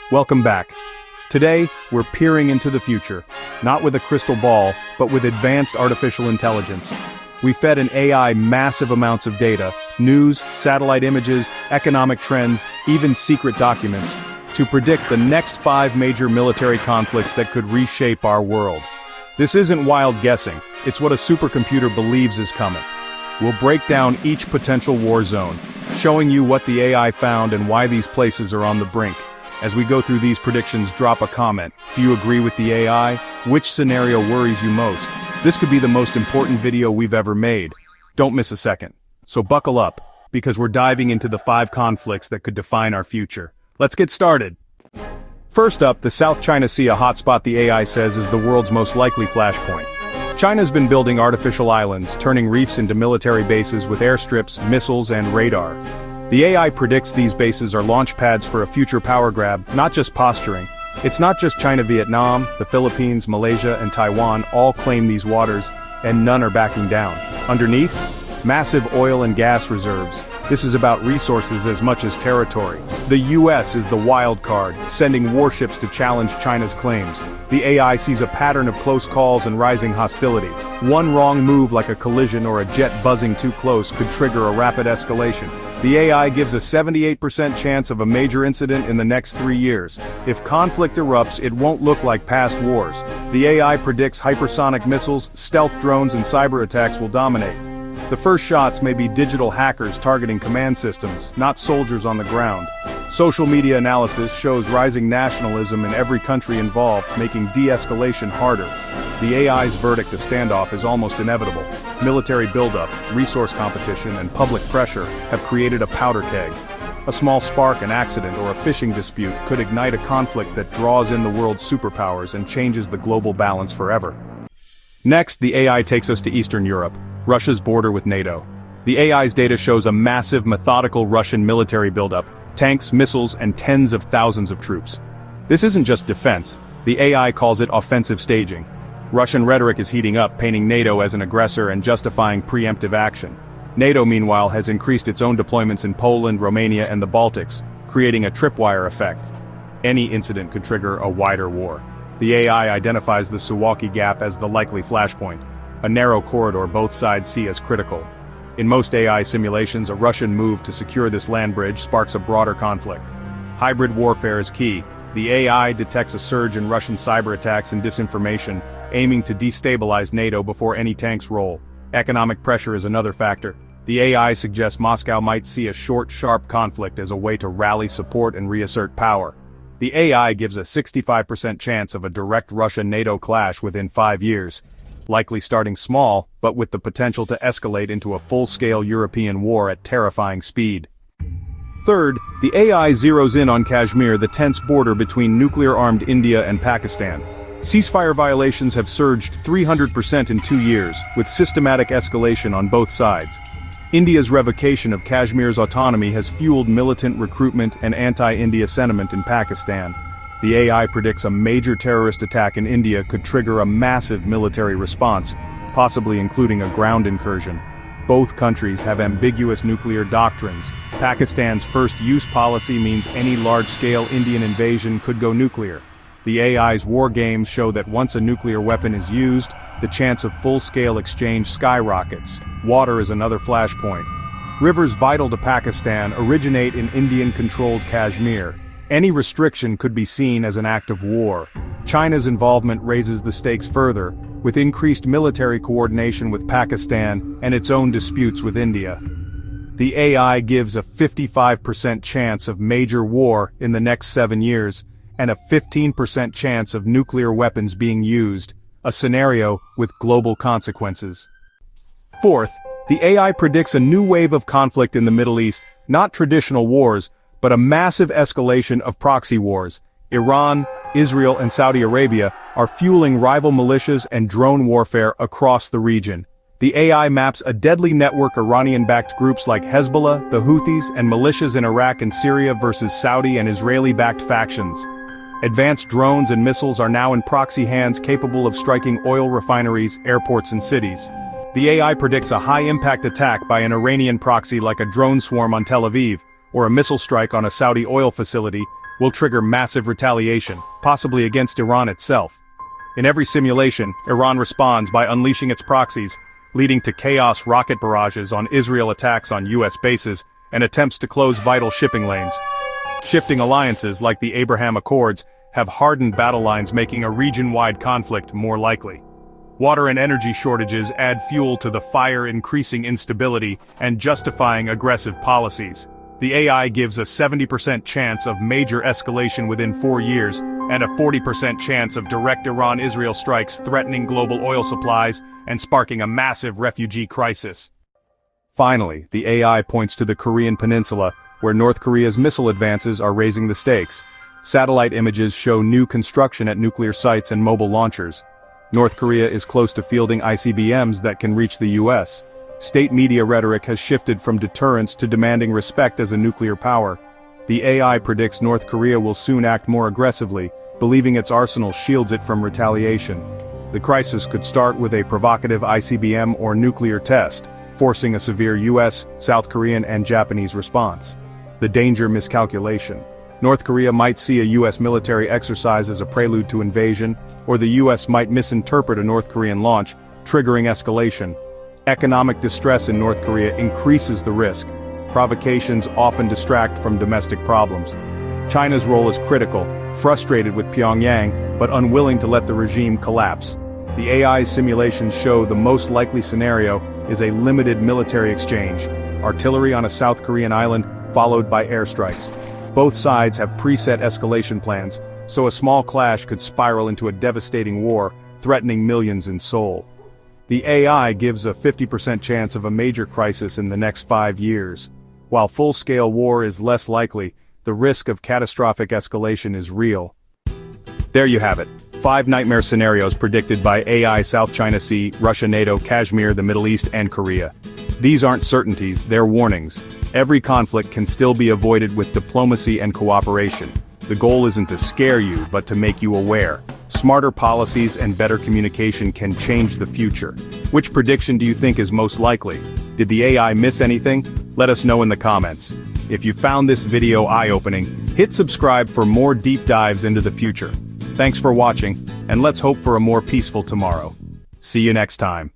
Welcome back. Today, we're peering into the future, not with a crystal ball, but with advanced artificial intelligence. We fed an AI massive amounts of data, news, satellite images, economic trends, even secret documents, to predict the next 5 major military conflicts that could reshape our world. This isn't wild guessing, it's what a supercomputer believes is coming. We'll break down each potential war zone, showing you what the AI found and why these places are on the brink. As we go through these predictions, drop a comment. Do you agree with the AI? Which scenario worries you most? This could be the most important video we've ever made. Don't miss a second. So buckle up, because we're diving into the 5 conflicts that could define our future. Let's get started. First up, the South China Sea, a hotspot the AI says is the world's most likely flashpoint. China's been building artificial islands, turning reefs into military bases with airstrips, missiles, and radar. The AI predicts these bases are launch pads for a future power grab, not just posturing. It's not just China. Vietnam, the Philippines, Malaysia, and Taiwan all claim these waters, and none are backing down. Underneath, massive oil and gas reserves. This is about resources as much as territory. The US is the wild card, sending warships to challenge China's claims. The AI sees a pattern of close calls and rising hostility. One wrong move, like a collision or a jet buzzing too close, could trigger a rapid escalation. The AI gives a 78% chance of a major incident in the next 3 years. If conflict erupts, it won't look like past wars. The AI predicts hypersonic missiles, stealth drones, and cyber attacks will dominate. The first shots may be digital hackers targeting command systems, not soldiers on the ground. Social media analysis shows rising nationalism in every country involved, making de-escalation harder. The AI's verdict to standoff is almost inevitable. Military buildup, resource competition, and public pressure have created a powder keg. A small spark, an accident, or a fishing dispute could ignite a conflict that draws in the world's superpowers and changes the global balance forever. Next, the AI takes us to Eastern Europe, Russia's border with NATO. The AI's data shows a massive, methodical Russian military buildup, tanks, missiles, and tens of thousands of troops. This isn't just defense, the AI calls it offensive staging. Russian rhetoric is heating up, painting NATO as an aggressor and justifying preemptive action. NATO, meanwhile, has increased its own deployments in Poland, Romania, and the Baltics, creating a tripwire effect. Any incident could trigger a wider war. The AI identifies the Suwalki Gap as the likely flashpoint, a narrow corridor both sides see as critical. In most AI simulations, a Russian move to secure this land bridge sparks a broader conflict. Hybrid warfare is key. The AI detects a surge in Russian cyber attacks and disinformation, aiming to destabilize NATO before any tanks roll. Economic pressure is another factor. The AI suggests Moscow might see a short, sharp conflict as a way to rally support and reassert power. The AI gives a 65% chance of a direct Russia-NATO clash within 5 years, likely starting small, but with the potential to escalate into a full-scale European war at terrifying speed. Third, the AI zeroes in on Kashmir, the tense border between nuclear-armed India and Pakistan. Ceasefire violations have surged 300% in 2 years, with systematic escalation on both sides. India's revocation of Kashmir's autonomy has fueled militant recruitment and anti-India sentiment in Pakistan. The AI predicts a major terrorist attack in India could trigger a massive military response, possibly including a ground incursion. Both countries have ambiguous nuclear doctrines. Pakistan's first-use policy means any large-scale Indian invasion could go nuclear. The AI's war games show that once a nuclear weapon is used, the chance of full-scale exchange skyrockets. Water is another flashpoint. Rivers vital to Pakistan originate in Indian-controlled Kashmir. Any restriction could be seen as an act of war. China's involvement raises the stakes further, with increased military coordination with Pakistan and its own disputes with India. The AI gives a 55% chance of major war in the next 7 years, and a 15% chance of nuclear weapons being used, a scenario with global consequences. Fourth, the AI predicts a new wave of conflict in the Middle East, not traditional wars, but a massive escalation of proxy wars. Iran, Israel, and Saudi Arabia are fueling rival militias and drone warfare across the region. The AI maps a deadly network Iranian-backed groups like Hezbollah, the Houthis, and militias in Iraq and Syria versus Saudi and Israeli-backed factions. Advanced drones and missiles are now in proxy hands capable of striking oil refineries, airports, and cities. The AI predicts a high-impact attack by an Iranian proxy like a drone swarm on Tel Aviv, or a missile strike on a Saudi oil facility, will trigger massive retaliation, possibly against Iran itself. In every simulation, Iran responds by unleashing its proxies, leading to chaos rocket barrages on Israel, attacks on US bases, and attempts to close vital shipping lanes. Shifting alliances like the Abraham Accords have hardened battle lines, making a region-wide conflict more likely. Water and energy shortages add fuel to the fire, increasing instability and justifying aggressive policies. The AI gives a 70% chance of major escalation within 4 years, and a 40% chance of direct Iran-Israel strikes threatening global oil supplies and sparking a massive refugee crisis. Finally, the AI points to the Korean Peninsula, where North Korea's missile advances are raising the stakes. Satellite images show new construction at nuclear sites and mobile launchers. North Korea is close to fielding ICBMs that can reach the US. State media rhetoric has shifted from deterrence to demanding respect as a nuclear power. The AI predicts North Korea will soon act more aggressively, believing its arsenal shields it from retaliation. The crisis could start with a provocative ICBM or nuclear test, forcing a severe US, South Korean, and Japanese response. The danger: miscalculation. North Korea might see a US military exercise as a prelude to invasion, or the US might misinterpret a North Korean launch, triggering escalation. Economic distress in North Korea increases the risk. Provocations often distract from domestic problems. China's role is critical, frustrated with Pyongyang, but unwilling to let the regime collapse. The AI's simulations show the most likely scenario is a limited military exchange, artillery on a South Korean island, followed by airstrikes. Both sides have preset escalation plans, so a small clash could spiral into a devastating war, threatening millions in Seoul. The AI gives a 50% chance of a major crisis in the next 5 years. While full-scale war is less likely, the risk of catastrophic escalation is real. There you have it. 5 nightmare scenarios predicted by AI: South China Sea, Russia, NATO, Kashmir, the Middle East, and Korea. These aren't certainties, they're warnings. Every conflict can still be avoided with diplomacy and cooperation. The goal isn't to scare you, but to make you aware. Smarter policies and better communication can change the future. Which prediction do you think is most likely? Did the AI miss anything? Let us know in the comments. If you found this video eye-opening, hit subscribe for more deep dives into the future. Thanks for watching, and let's hope for a more peaceful tomorrow. See you next time.